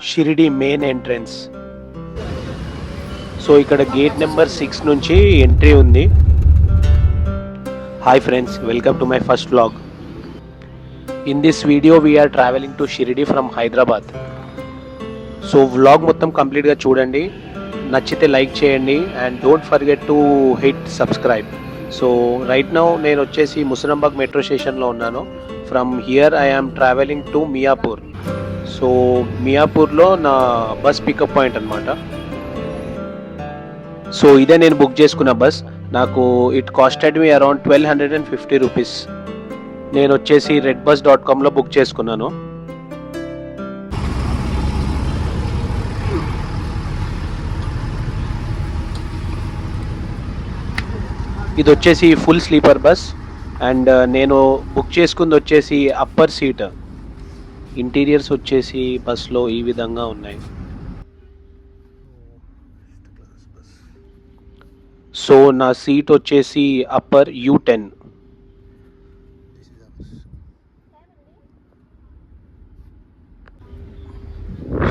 Shirdi main entrance. So ఇక్కడ gate number 6 నుంచి entry ఉంది. Hi friends, welcome to my first vlog. In this video we are travelling to Shirdi from Hyderabad. So vlog మొత్తం కంప్లీట్గా చూడండి, నచ్చితే like చేయండి and don't forget to hit subscribe. So right now నేను వచ్చేసి ముసరాంబాగ్ మెట్రో స్టేషన్లో ఉన్నాను. From here I am travelling to Miyapur. So మియాపూర్లో నా బస్ పికప్ పాయింట్ అనమాట. సో ఇదే నేను బుక్ చేసుకున్న బస్. నాకు it costed me around 1250 rupees. నేను వచ్చేసి redbus.comలో బుక్ చేసుకున్నాను. ఇది వచ్చేసి ఫుల్ స్లీపర్ బస్ అండ్ నేను బుక్ చేసుకుంది వచ్చేసి అప్పర్ సీట్. ఇంటీరియర్స్ వచ్చేసి బస్లో ఈ విధంగా ఉన్నాయి. సో నా సీట్ వచ్చేసి అప్పర్ U10.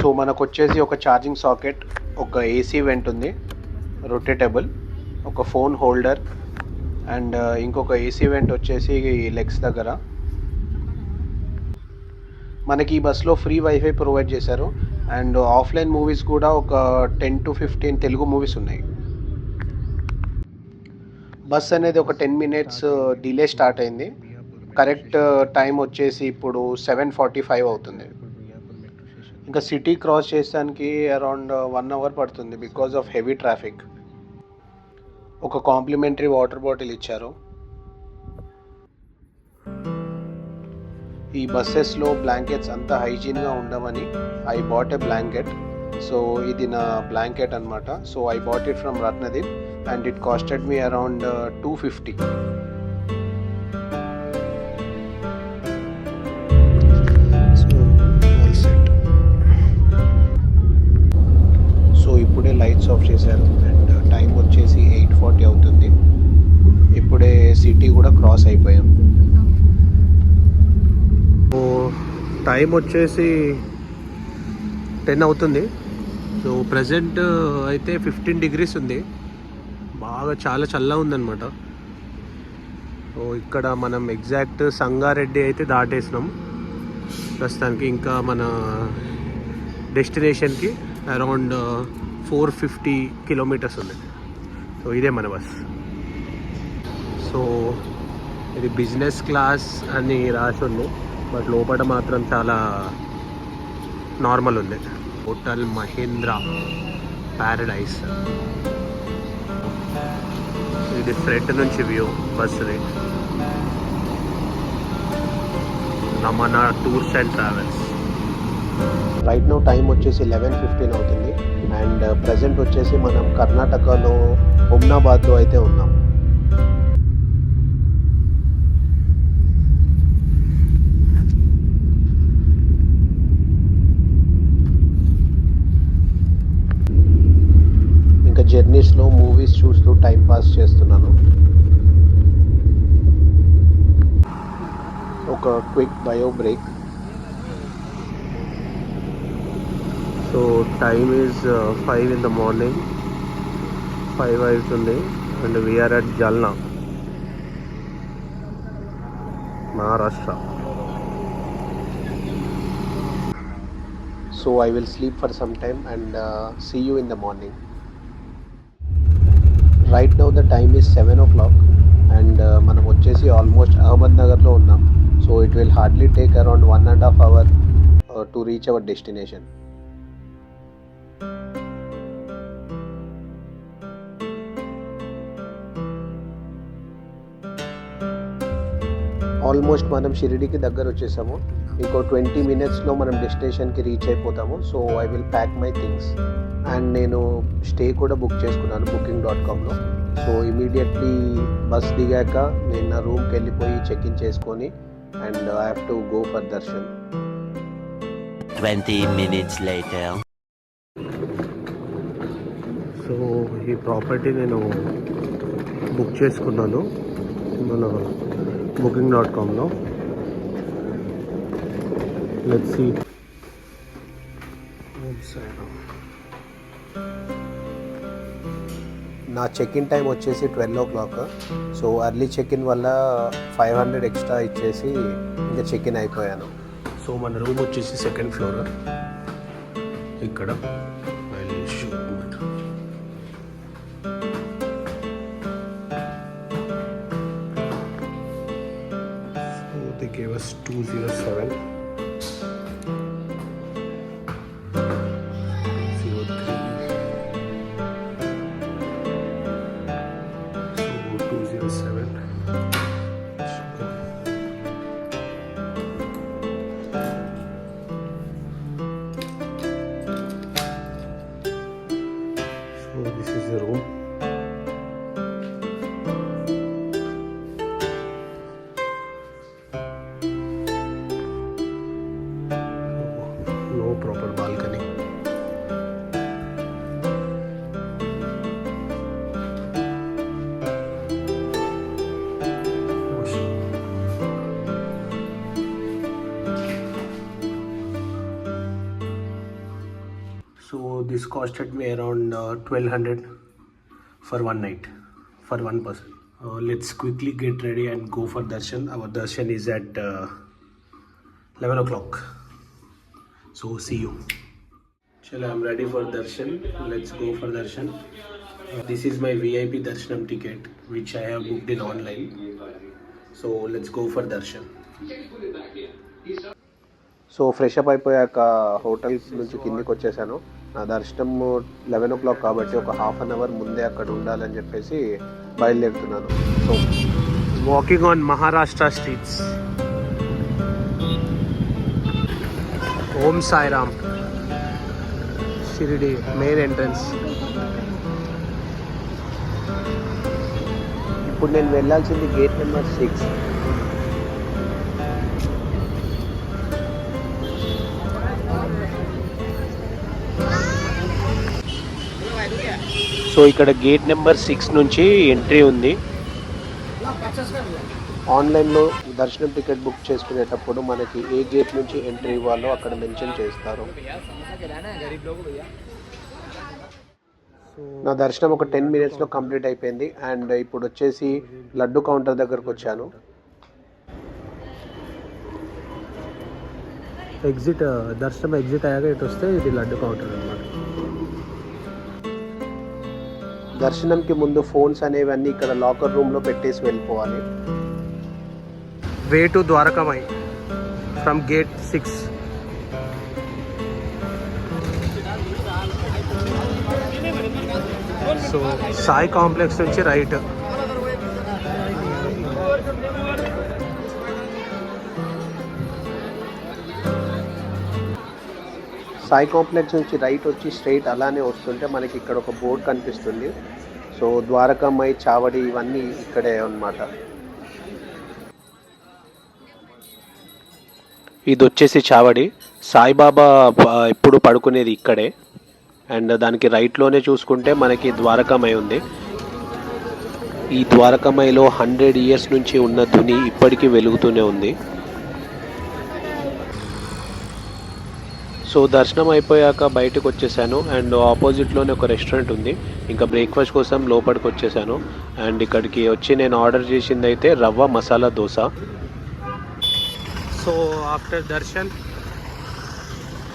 సో మనకు వచ్చేసి ఒక ఛార్జింగ్ సాకెట్, ఒక ఏసీ వెంట్ ఉంది రొటేటబుల్, ఒక ఫోన్ హోల్డర్ అండ్ ఇంకొక ఏసీ వెంట్ వచ్చేసి లెగ్స్ దగ్గర. మనకి ఈ బస్లో ఫ్రీ వైఫై ప్రొవైడ్ చేశారు అండ్ ఆఫ్లైన్ మూవీస్ కూడా ఒక 10 to 15 తెలుగు మూవీస్ ఉన్నాయి. బస్ అనేది ఒక 10 minutes డిలే స్టార్ట్ అయింది. కరెక్ట్ టైం వచ్చేసి ఇప్పుడు 7:45 అవుతుంది. ఇంకా సిటీ క్రాస్ చేయడానికి అరౌండ్ 1 hour పడుతుంది బికాజ్ ఆఫ్ హెవీ ట్రాఫిక్. ఒక కాంప్లిమెంటరీ వాటర్ బాటిల్ ఇచ్చారు. ఈ బస్సెస్లో బ్లాంకెట్స్ అంతా హైజీన్గా ఉండవని I bought a blanket. So ఇది నా బ్లాంకెట్ అనమాట. So I bought it from Ratnadeep and it costed me around 250. So all set. So ఇప్పుడే లైట్స్ ఆఫ్ చేశారు అండ్ టైం వచ్చేసి 8:40 అవుతుంది. ఇప్పుడే సిటీ కూడా క్రాస్ అయిపోయాం. సో టైం వచ్చేసి 10 అవుతుంది. సో ప్రజెంట్ అయితే 15 degrees ఉంది. బాగా చాలా చల్లగా ఉందన్నమాట. సో ఇక్కడ మనం ఎగ్జాక్ట్ సంగారెడ్డి అయితే దాటేసినాం ప్రస్తుతానికి. ఇంకా మన డెస్టినేషన్కి అరౌండ్ 450 kilometers ఉంది. సో ఇదే మన బస్. సో ఇది బిజినెస్ క్లాస్ అని రాసి ఉంది, బట్ లోపల మాత్రం చాలా నార్మల్ ఉంది. Hotel Mahendra paradise. ఇది ఫ్రంట్ నుంచి వ్యూ బస్సుది. Ramana tours and travels. Right now time వచ్చేసి 11:15 అవుతుంది అండ్ ప్రజెంట్ వచ్చేసి మనం కర్ణాటకలో హుమ్నాబాద్లో అయితే ఉన్నాం. జర్నీస్లో మూవీస్ చూస్తూ టైం పాస్ చేస్తున్నాను. ఒక quick bio break. So time is 5 in the morning. 5 అవుతుంది and we are at Jalna, Maharashtra. So I will sleep for some time and see you in the morning. Right now the time is 7 o'clock and మనం వచ్చేసి almost అహ్మద్ నగర్లో ఉన్నాం. So it will hardly take around 1.5 hours to reach our destination. Almost మనం షిరిడీకి దగ్గర వచ్చేసాము. ఇంకో 20 minutesలో మనం డెస్టినేషన్కి రీచ్ అయిపోతాము. So I will pack my things and నేను స్టే కూడా బుక్ చేసుకున్నాను booking.comలో. సో ఇమీడియట్లీ బస్ దిగాక నేను నా రూమ్కి వెళ్ళిపోయి చెక్ ఇన్ చేసుకొని and I have to go for Darshan. 20 minutes later. So ఈ ప్రాపర్టీ నేను బుక్ చేసుకున్నాను మన booking.comలో. Let's see. ఓ నా చెక్ ఇన్ టైం వచ్చేసి 12 o'clock. So early check in వల్ల 500 ఎక్స్ట్రా ఇచ్చేసి ఇంకా చెక్ ఇన్ అయిపోయాను. సో మన రూమ్ వచ్చేసి 2nd floor ఇక్కడ. So they gave us 207. This is the room. No proper balcony. So this costed me around 1200 for one night for one person. Let's quickly get ready and go for darshan. Our darshan is at 11 o'clock. So see you. Chalo, I'm ready for darshan. Let's go for darshan. This is my VIP darshanam ticket which I have booked in online. So let's go for darshan. So fresh up అయిపోయాక hotel నుంచి కిందికి వచ్చేసాను. నా దర్శనం 11 o'clock కాబట్టి ఒక half an hour ముందే అక్కడ ఉండాలని చెప్పేసి బయలుదేరుతున్నాను. So walking on Maharashtra streets. Om Sairam, Shirdi main entrance. ఇప్పుడు నేను వెళ్ళాల్సింది గేట్ నెంబర్ 6. సో ఇక్కడ గేట్ నెంబర్ 6 నుంచి ఎంట్రీ ఉంది. ఆన్లైన్లో దర్శనం టికెట్ బుక్ చేసుకునేటప్పుడు మనకి ఏ గేట్ నుంచి ఎంట్రీ ఇవ్వాలో అక్కడ మెన్షన్ చేస్తారు. నా దర్శనం ఒక 10 minutesలో కంప్లీట్ అయిపోయింది. అండ్ ఇప్పుడు వచ్చేసి లడ్డు కౌంటర్ దగ్గరకు వచ్చాను. దర్శనం ఎగ్జిట్ అయ్యాక ఇటు వస్తే ఇది లడ్డు కౌంటర్ అన్నమాట. దర్శనంకి ముందు ఫోన్స్ అనేవన్నీ ఇక్కడ లాకర్ రూమ్లో పెట్టేసి వెళ్ళిపోవాలి. Way to Dwarkamai from gate 6. So Sai complex నుంచి రైట్. సాయి కాంప్లెక్స్ నుంచి రైట్ వచ్చి స్ట్రైట్ అలానే వస్తుంటే మనకి ఇక్కడ ఒక బోర్డ్ కనిపిస్తుంది. సో ద్వారకామై చావడి ఇవన్నీ ఇక్కడే అన్నమాట. ఇది వచ్చేసి చావడి. సాయిబాబా ఎప్పుడు పడుకునేది ఇక్కడే. అండ్ దానికి రైట్లోనే చూసుకుంటే మనకి ద్వారకామై ఉంది. ఈ ద్వారకామైలో 100 years నుంచి ఉన్న ధుని ఇప్పటికీ వెలుగుతూనే ఉంది. సో దర్శనం అయిపోయాక బయటకు వచ్చేసాను. అండ్ ఆపోజిట్లోనే ఒక రెస్టారెంట్ ఉంది. ఇంకా బ్రేక్ఫాస్ట్ కోసం లోపలికి వచ్చేసాను. అండ్ ఇక్కడికి వచ్చి నేను ఆర్డర్ చేసింది అయితే రవ్వ masala dosa. So after Darshan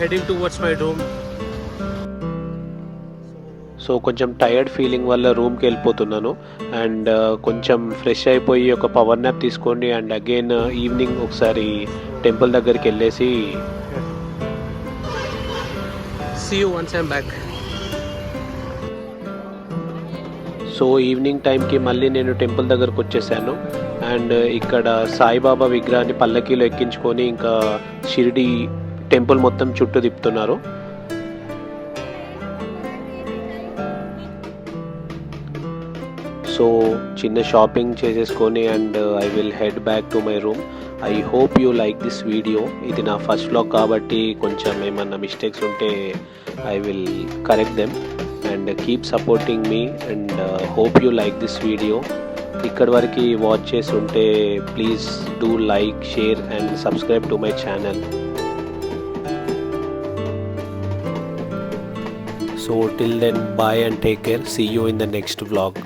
heading towards my room. So కొంచెం టైర్డ్ ఫీలింగ్ వల్ల రూమ్కి వెళ్ళిపోతున్నాను. అండ్ కొంచెం ఫ్రెష్ అయిపోయి ఒక పవర్ నాప్ తీసుకోండి. అండ్ అగైన్ ఈవినింగ్ ఒకసారి టెంపుల్ దగ్గరికి వెళ్ళేసి see you once I'm back. So evening టైంకి మళ్ళీ నేను టెంపుల్ దగ్గరకు వచ్చేసాను. అండ్ ఇక్కడ సాయిబాబా విగ్రహాన్ని పల్లకీలో ఎక్కించుకొని ఇంకా షిరిడి టెంపుల్ మొత్తం చుట్టూ తిప్పుతున్నారు. సో చిన్న షాపింగ్ చేసేసుకొని and I will head back to my room. I hope you like this video. ఇది నా ఫస్ట్ వ్లాగ్ కాబట్టి కొంచెం ఏమన్నా మిస్టేక్స్ ఉంటే I will correct them. And keep supporting me and hope you like this video. ఇక్కడి వరకు watch చేసి ఉంటే please do like, share and subscribe to my channel. So till then, bye and take care. See you in the next vlog.